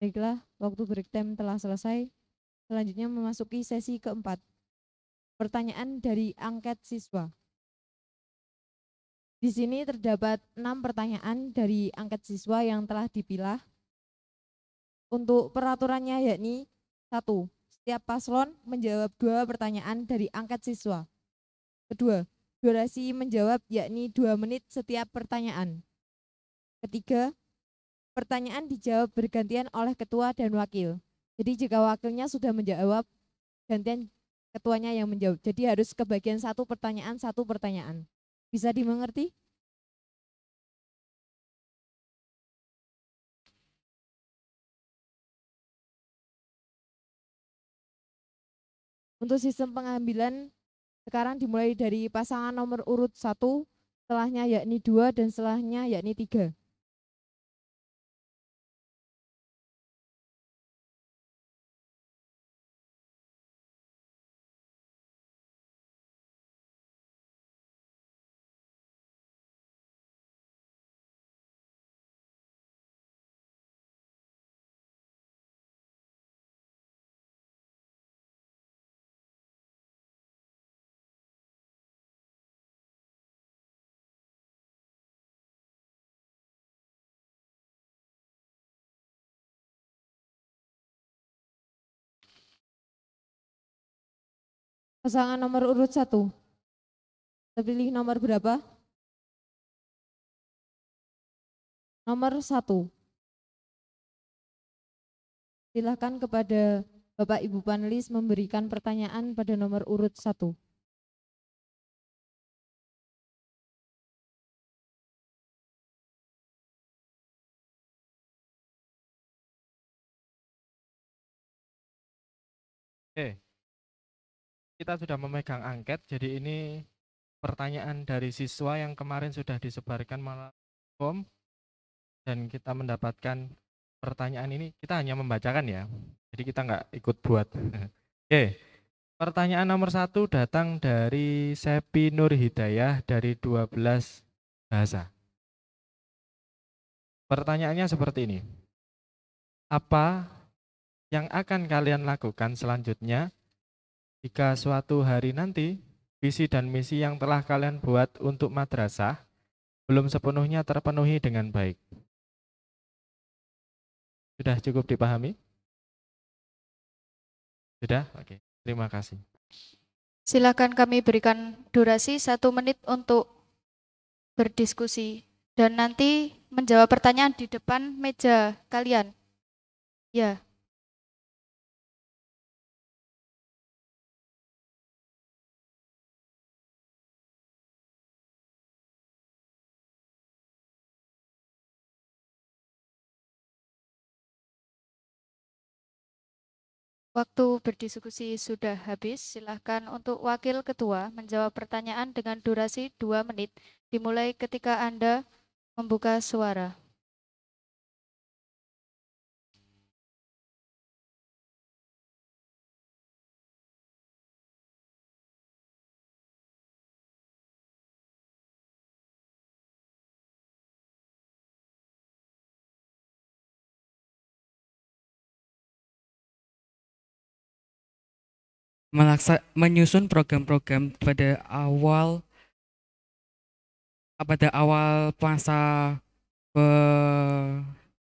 Baiklah, waktu break time telah selesai. Selanjutnya memasuki sesi keempat. Pertanyaan dari angket siswa. Di sini terdapat 6 pertanyaan dari angket siswa yang telah dipilah. Untuk peraturannya yakni 1. Setiap paslon menjawab 2 pertanyaan dari angket siswa. Kedua, durasi menjawab yakni 2 menit setiap pertanyaan. Ketiga, pertanyaan dijawab bergantian oleh ketua dan wakil. Jadi jika wakilnya sudah menjawab, gantian ketuanya yang menjawab. Jadi harus kebagian satu pertanyaan. Bisa dimengerti? Untuk sistem pengambilan sekarang dimulai dari pasangan nomor urut 1, setelahnya yakni 2 dan setelahnya yakni 3. Pasangan nomor urut 1. Terpilih nomor berapa? Nomor 1. Silakan kepada Bapak Ibu panelis memberikan pertanyaan pada nomor urut 1. Oke, kita sudah memegang angket, jadi ini pertanyaan dari siswa yang kemarin sudah disebarkan melalui form dan kita mendapatkan pertanyaan ini, kita hanya membacakan ya, jadi kita nggak ikut buat. Oke, pertanyaan nomor 1 datang dari Sepi Nur Hidayah dari 12 bahasa. Pertanyaannya seperti ini, apa yang akan kalian lakukan selanjutnya jika suatu hari nanti visi dan misi yang telah kalian buat untuk madrasah belum sepenuhnya terpenuhi dengan baik? Sudah cukup dipahami? Sudah? Oke. Terima kasih. Silakan kami berikan durasi 1 menit untuk berdiskusi dan nanti menjawab pertanyaan di depan meja kalian. Ya, waktu berdiskusi sudah habis. Silakan untuk wakil ketua menjawab pertanyaan dengan durasi 2 menit dimulai ketika Anda membuka suara. Menyusun program-program pada awal masa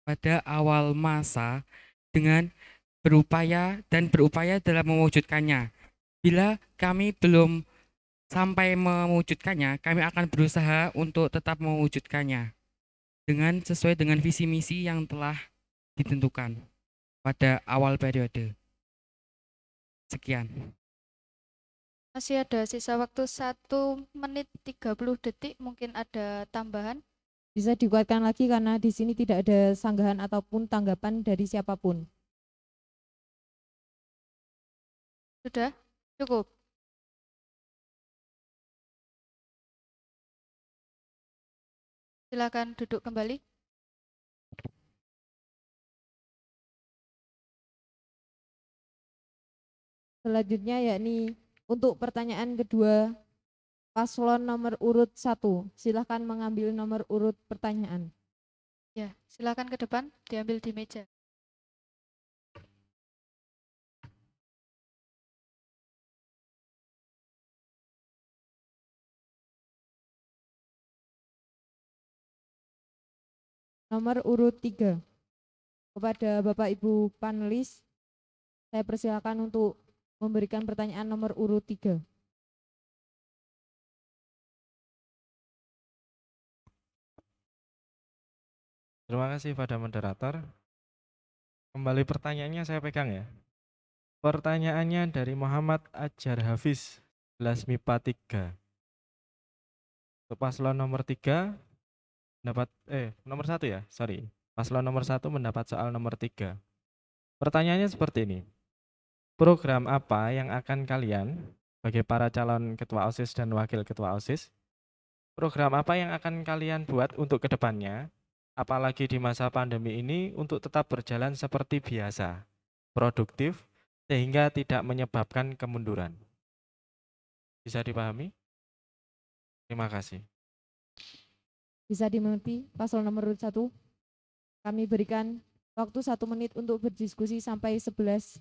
pada awal masa dengan berupaya dalam mewujudkannya. Bila kami belum sampai mewujudkannya, kami akan berusaha untuk tetap mewujudkannya dengan sesuai dengan visi misi yang telah ditentukan pada awal periode. Sekian. Masih ada sisa waktu 1 menit 30 detik. Mungkin ada tambahan. Bisa dikuatkan lagi karena di sini tidak ada sanggahan ataupun tanggapan dari siapapun. Sudah? Cukup. Silakan duduk kembali. Selanjutnya yakni untuk pertanyaan kedua paslon nomor urut 1. Silahkan mengambil nomor urut pertanyaan. Ya, silakan ke depan, diambil di meja. nomor urut 3. Kepada Bapak Ibu panelis, saya persilakan untuk memberikan pertanyaan nomor urut 3. Terima kasih pada moderator. Kembali pertanyaannya saya pegang ya. Pertanyaannya dari Muhammad Ajar Hafiz, kelas MIPA 3. Untuk paslon nomor 3 nomor 1 ya, sorry. Paslon nomor 1 mendapat soal nomor 3. Pertanyaannya seperti ini. Program apa yang akan kalian sebagai para calon ketua OSIS dan wakil ketua OSIS, program apa yang akan kalian buat untuk kedepannya, apalagi di masa pandemi ini, untuk tetap berjalan seperti biasa, produktif, sehingga tidak menyebabkan kemunduran? Bisa dipahami? Terima kasih. Bisa dimengerti paslon nomor urut 1? Kami berikan waktu 1 menit untuk berdiskusi sampai 11.01.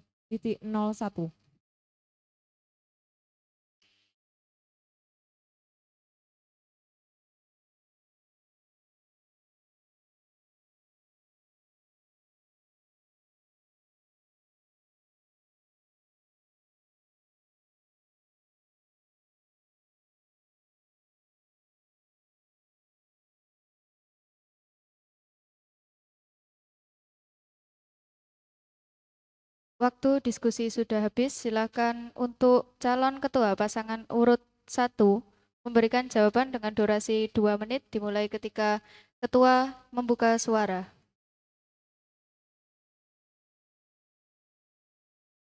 Waktu diskusi sudah habis, silakan untuk calon ketua pasangan urut 1 memberikan jawaban dengan durasi 2 menit dimulai ketika ketua membuka suara.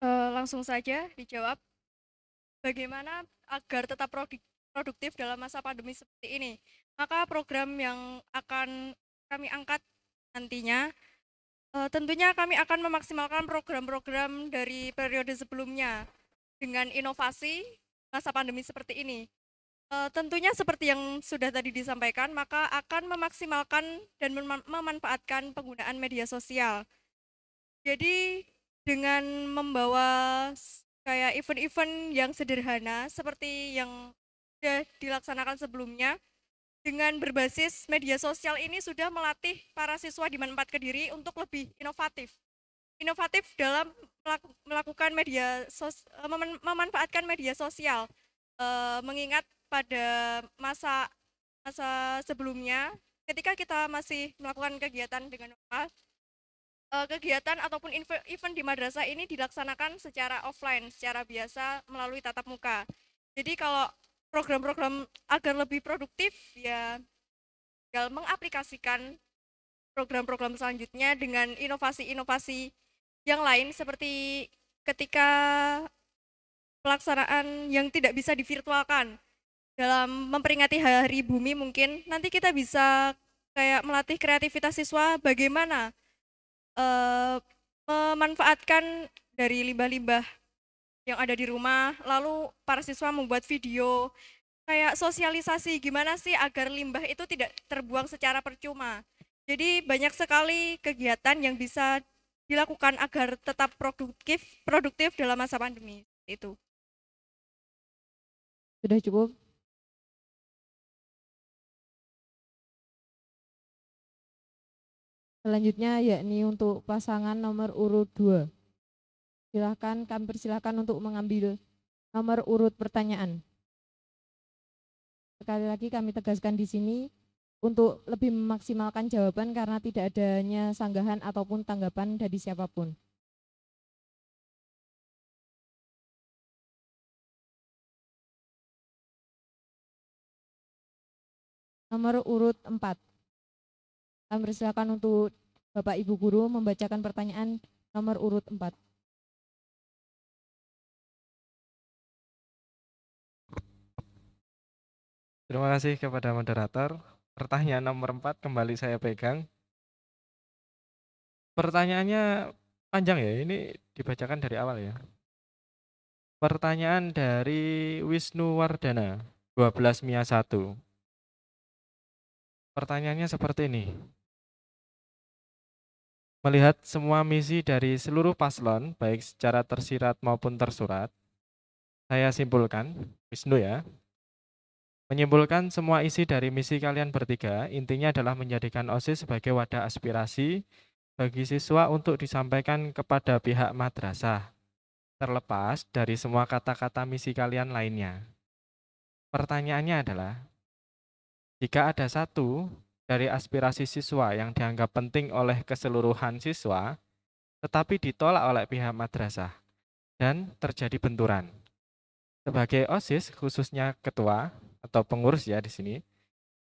Langsung saja dijawab. Bagaimana agar tetap produktif dalam masa pandemi seperti ini? Maka program yang akan kami angkat nantinya, tentunya kami akan memaksimalkan program-program dari periode sebelumnya dengan inovasi masa pandemi seperti ini. Tentunya seperti yang sudah tadi disampaikan, maka akan memaksimalkan dan memanfaatkan penggunaan media sosial. Jadi dengan membawa kayak event-event yang sederhana seperti yang sudah dilaksanakan sebelumnya, dengan berbasis media sosial ini sudah melatih para siswa di Man 4 Kediri untuk lebih inovatif. Inovatif dalam melakukan memanfaatkan media sosial. Mengingat pada masa sebelumnya, ketika kita masih melakukan kegiatan dengan normal, kegiatan ataupun event di madrasah ini dilaksanakan secara offline, secara biasa melalui tatap muka. Jadi kalau program-program agar lebih produktif, ya tinggal mengaplikasikan program-program selanjutnya dengan inovasi-inovasi yang lain seperti ketika pelaksanaan yang tidak bisa divirtualkan dalam memperingati Hari Bumi, mungkin nanti kita bisa kayak melatih kreativitas siswa bagaimana memanfaatkan dari limbah-limbah yang ada di rumah, lalu para siswa membuat video kayak sosialisasi gimana sih agar limbah itu tidak terbuang secara percuma. Jadi banyak sekali kegiatan yang bisa dilakukan agar tetap produktif dalam masa pandemi itu. Sudah cukup? Selanjutnya yakni untuk pasangan nomor urut 2. Silahkan, kami persilahkan untuk mengambil nomor urut pertanyaan. Sekali lagi kami tegaskan di sini untuk lebih memaksimalkan jawaban karena tidak adanya sanggahan ataupun tanggapan dari siapapun. Nomor urut 4. Kami persilakan untuk Bapak Ibu Guru membacakan pertanyaan nomor urut 4. Terima kasih kepada moderator. Pertanyaan nomor 4 kembali saya pegang. Pertanyaannya panjang ya, ini dibacakan dari awal ya. Pertanyaan dari Wisnu Wardana, 12 Mia 1. Pertanyaannya seperti ini. Melihat semua misi dari seluruh paslon, baik secara tersirat maupun tersurat, saya simpulkan, Wisnu ya, Menyimpulkan semua isi dari misi kalian bertiga, intinya adalah menjadikan OSIS sebagai wadah aspirasi bagi siswa untuk disampaikan kepada pihak madrasah, terlepas dari semua kata-kata misi kalian lainnya. Pertanyaannya adalah, jika ada satu dari aspirasi siswa yang dianggap penting oleh keseluruhan siswa, tetapi ditolak oleh pihak madrasah, dan terjadi benturan. Sebagai OSIS, khususnya ketua atau pengurus ya di sini,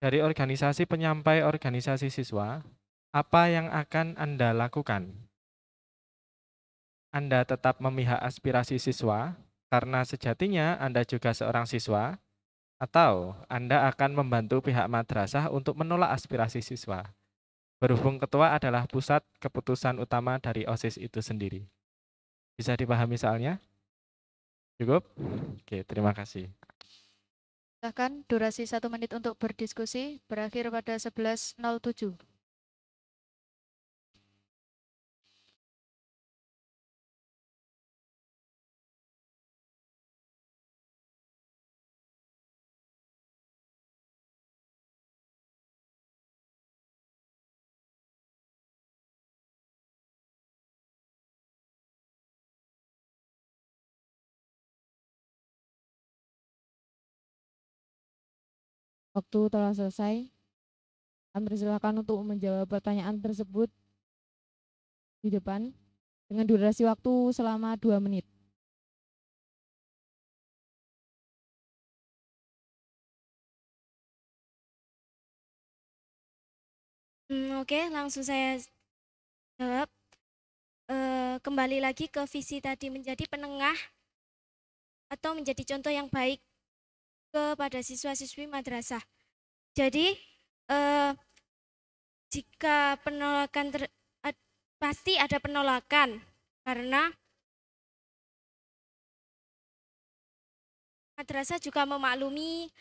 dari organisasi penyampai organisasi siswa, apa yang akan Anda lakukan? Anda tetap memihak aspirasi siswa karena sejatinya Anda juga seorang siswa, atau Anda akan membantu pihak madrasah untuk menolak aspirasi siswa. Berhubung ketua adalah pusat keputusan utama dari OSIS itu sendiri. Bisa dipahami soalnya? Cukup? Oke, terima kasih. Silakan durasi 1 menit untuk berdiskusi berakhir pada 11.07. Waktu telah selesai. Kami persilakan untuk menjawab pertanyaan tersebut di depan dengan durasi waktu selama 2 menit. Oke, langsung saya jawab. Kembali lagi ke visi tadi, menjadi penengah atau menjadi contoh yang baik kepada siswa-siswi madrasah. Jadi jika penolakan pasti ada penolakan karena madrasah juga memaklumi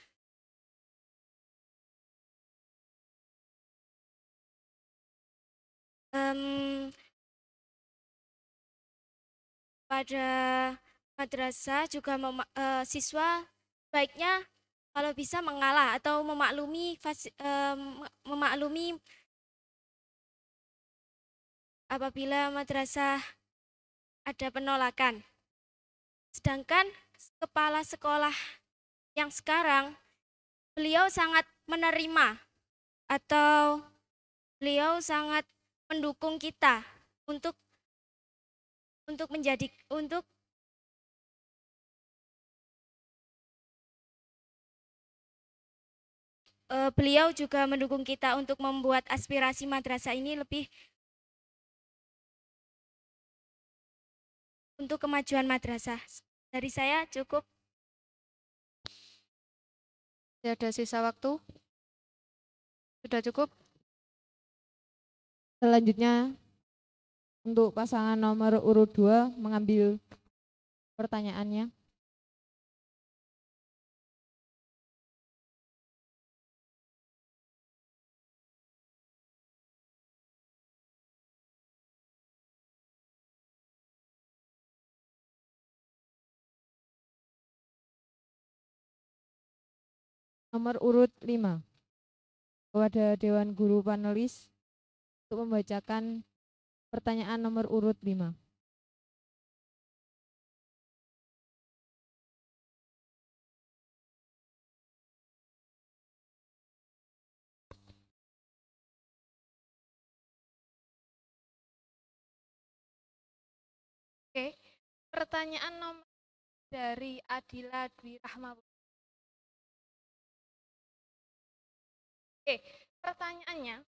pada madrasah juga siswa baiknya kalau bisa mengalah atau memaklumi apabila madrasah ada penolakan. Sedangkan kepala sekolah yang sekarang, beliau sangat menerima atau beliau sangat mendukung kita untuk beliau juga mendukung kita untuk membuat aspirasi madrasah ini lebih untuk kemajuan madrasah. Dari saya cukup. Tidak ada sisa waktu? Sudah cukup? Selanjutnya untuk pasangan nomor urut 2 mengambil pertanyaannya. Nomor urut 5 kepada Dewan Guru panelis untuk membacakan pertanyaan nomor urut 5. Oke, pertanyaan nomor dari Adila Dwi Rahmawati. Oke, pertanyaannya,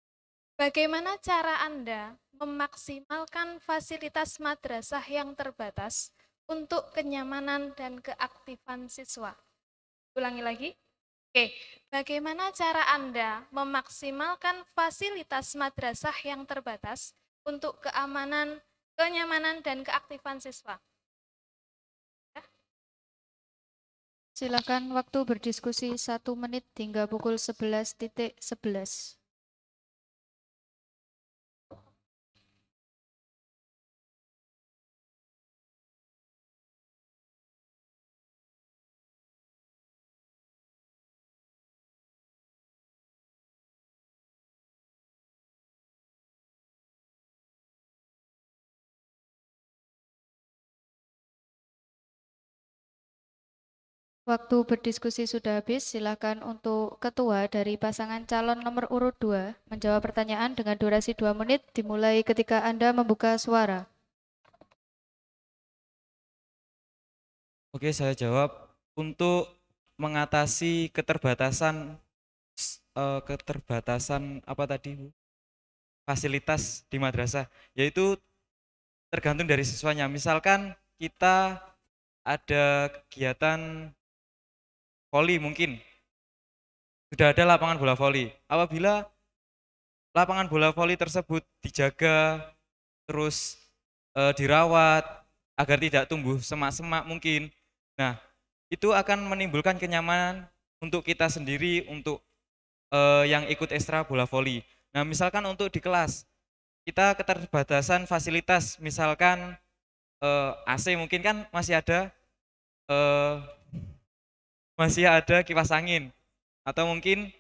bagaimana cara Anda memaksimalkan fasilitas madrasah yang terbatas untuk kenyamanan dan keaktifan siswa? Ulangi lagi. Oke, bagaimana cara Anda memaksimalkan fasilitas madrasah yang terbatas untuk keamanan, kenyamanan, dan keaktifan siswa? Silakan waktu berdiskusi 1 menit hingga pukul 11.11. Waktu berdiskusi sudah habis, silakan untuk ketua dari pasangan calon nomor urut 2 menjawab pertanyaan dengan durasi 2 menit dimulai ketika Anda membuka suara. Oke, saya jawab. Untuk mengatasi keterbatasan apa tadi, Bu? Fasilitas di madrasah, yaitu tergantung dari siswanya. Misalkan kita ada kegiatan voli, mungkin sudah ada lapangan bola voli. Apabila lapangan bola voli tersebut dijaga, terus dirawat agar tidak tumbuh semak-semak mungkin. Nah, itu akan menimbulkan kenyamanan untuk kita sendiri, untuk yang ikut ekstra bola voli. Nah, misalkan untuk di kelas, kita keterbatasan fasilitas, misalkan AC mungkin kan eh, masih ada kipas angin, atau mungkin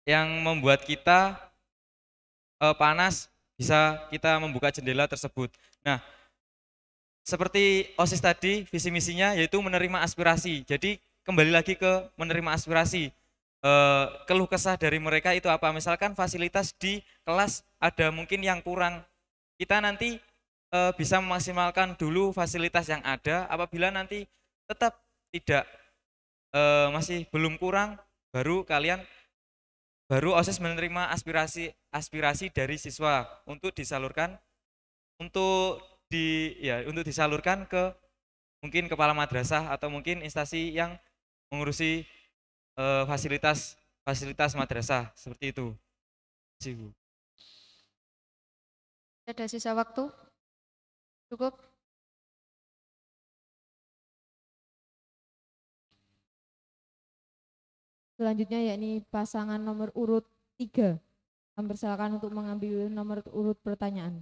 yang membuat kita panas, bisa kita membuka jendela tersebut. Nah, seperti OSIS tadi, visi misinya yaitu menerima aspirasi. Jadi kembali lagi ke menerima aspirasi. Keluh kesah dari mereka itu apa? Misalkan fasilitas di kelas ada mungkin yang kurang. Kita nanti bisa memaksimalkan dulu fasilitas yang ada. Apabila nanti tetap tidak masih belum kurang, baru OSIS menerima aspirasi dari siswa untuk disalurkan untuk disalurkan ke mungkin kepala madrasah atau mungkin instansi yang mengurusi fasilitas madrasah seperti itu. Bu. Ada sisa waktu? Cukup? Selanjutnya yakni pasangan nomor urut 3. Kami persilakan untuk mengambil nomor urut pertanyaan.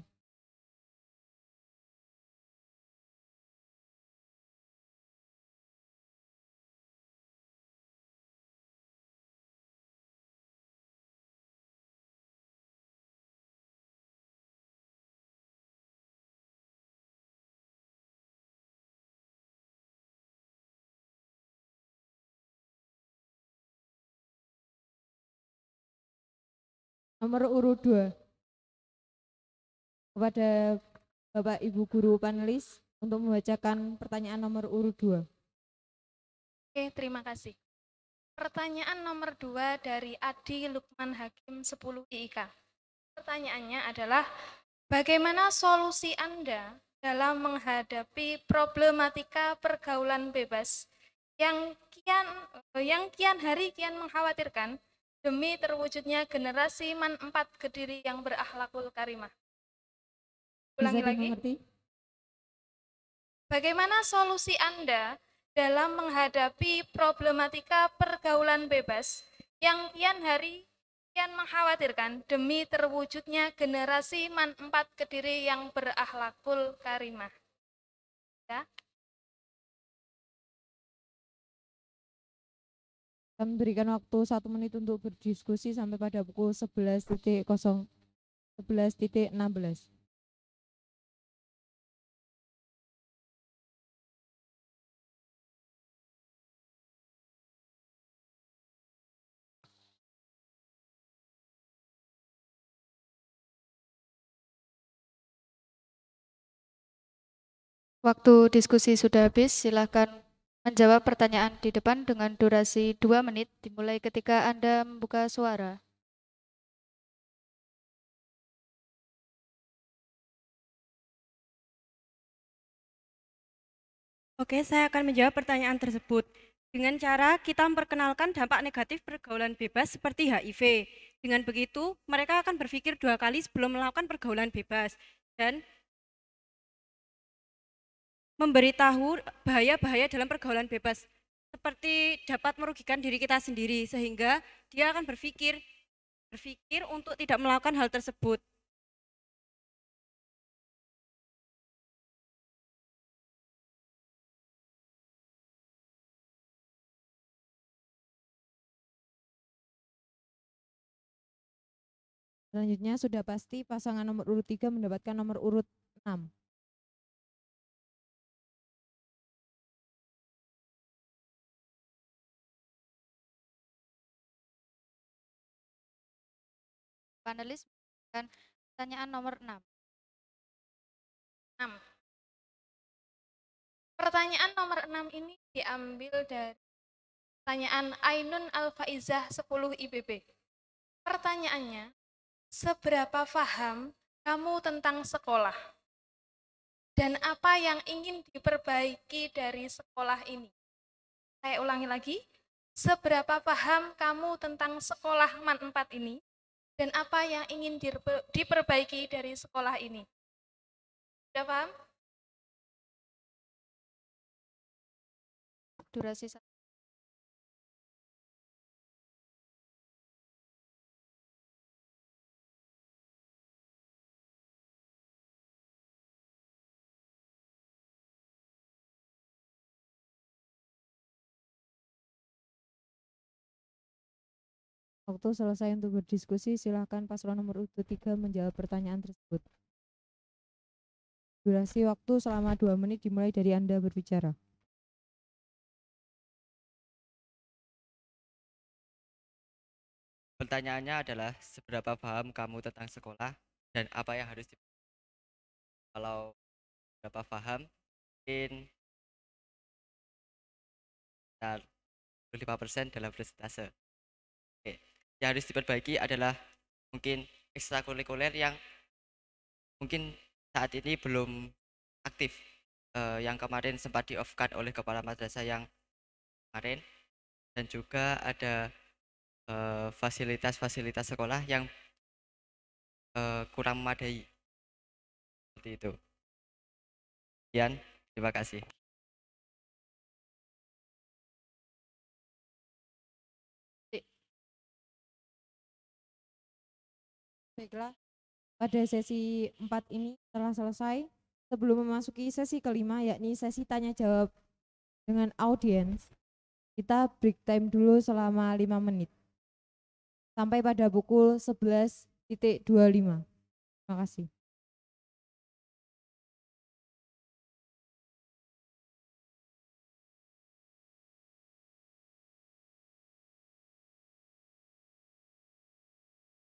Nomor urut 2. Kepada Bapak Ibu guru panelis untuk membacakan pertanyaan nomor urut 2. Oke, terima kasih. Pertanyaan nomor 2 dari Adi Lukman Hakim 10 IIK. Pertanyaannya adalah, bagaimana solusi Anda dalam menghadapi problematika pergaulan bebas yang kian hari kian mengkhawatirkan demi terwujudnya generasi MAN 4 Kediri yang berakhlakul karimah? Ulangi lagi. Mengerti? Bagaimana solusi Anda dalam menghadapi problematika pergaulan bebas yang kian hari kian mengkhawatirkan demi terwujudnya generasi MAN 4 Kediri yang berakhlakul karimah? Ya. Kami berikan waktu 1 menit untuk berdiskusi sampai pada pukul 11.16. Waktu diskusi sudah habis, silakan menjawab pertanyaan di depan dengan durasi 2 menit dimulai ketika Anda membuka suara. Oke, saya akan menjawab pertanyaan tersebut. Dengan cara kita memperkenalkan dampak negatif pergaulan bebas seperti HIV. Dengan begitu, mereka akan berpikir 2 kali sebelum melakukan pergaulan bebas dan memberitahu bahaya-bahaya dalam pergaulan bebas seperti dapat merugikan diri kita sendiri, sehingga dia akan berpikir untuk tidak melakukan hal tersebut. Selanjutnya sudah pasti pasangan nomor urut 3 mendapatkan nomor urut 6. panelis dan pertanyaan nomor 6. 6. Pertanyaan nomor 6 ini diambil dari pertanyaan Ainun Al-Faizah 10 IBB. Pertanyaannya, seberapa paham kamu tentang sekolah? Dan apa yang ingin diperbaiki dari sekolah ini? Saya ulangi lagi, seberapa paham kamu tentang sekolah MAN 4 ini? Dan apa yang ingin diperbaiki dari sekolah ini? Sudah paham? Durasi Waktu selesai untuk berdiskusi, silakan paslon nomor urut 3 menjawab pertanyaan tersebut. Durasi waktu selama 2 menit dimulai dari Anda berbicara. Pertanyaannya adalah seberapa paham kamu tentang sekolah dan apa yang harus kalau berapa paham mungkin 25% dalam persentase. Oke. Yang harus diperbaiki adalah mungkin ekstrakurikuler yang mungkin saat ini belum aktif, yang kemarin sempat di off-kan oleh kepala madrasah yang kemarin, dan juga ada fasilitas-fasilitas sekolah yang kurang memadai seperti itu. Sekian, terima kasih. Baiklah, pada sesi 4 ini telah selesai. Sebelum memasuki sesi kelima, yakni sesi tanya jawab dengan audiens, kita break time dulu selama 5 menit. Sampai pada pukul 11.25. Terima kasih.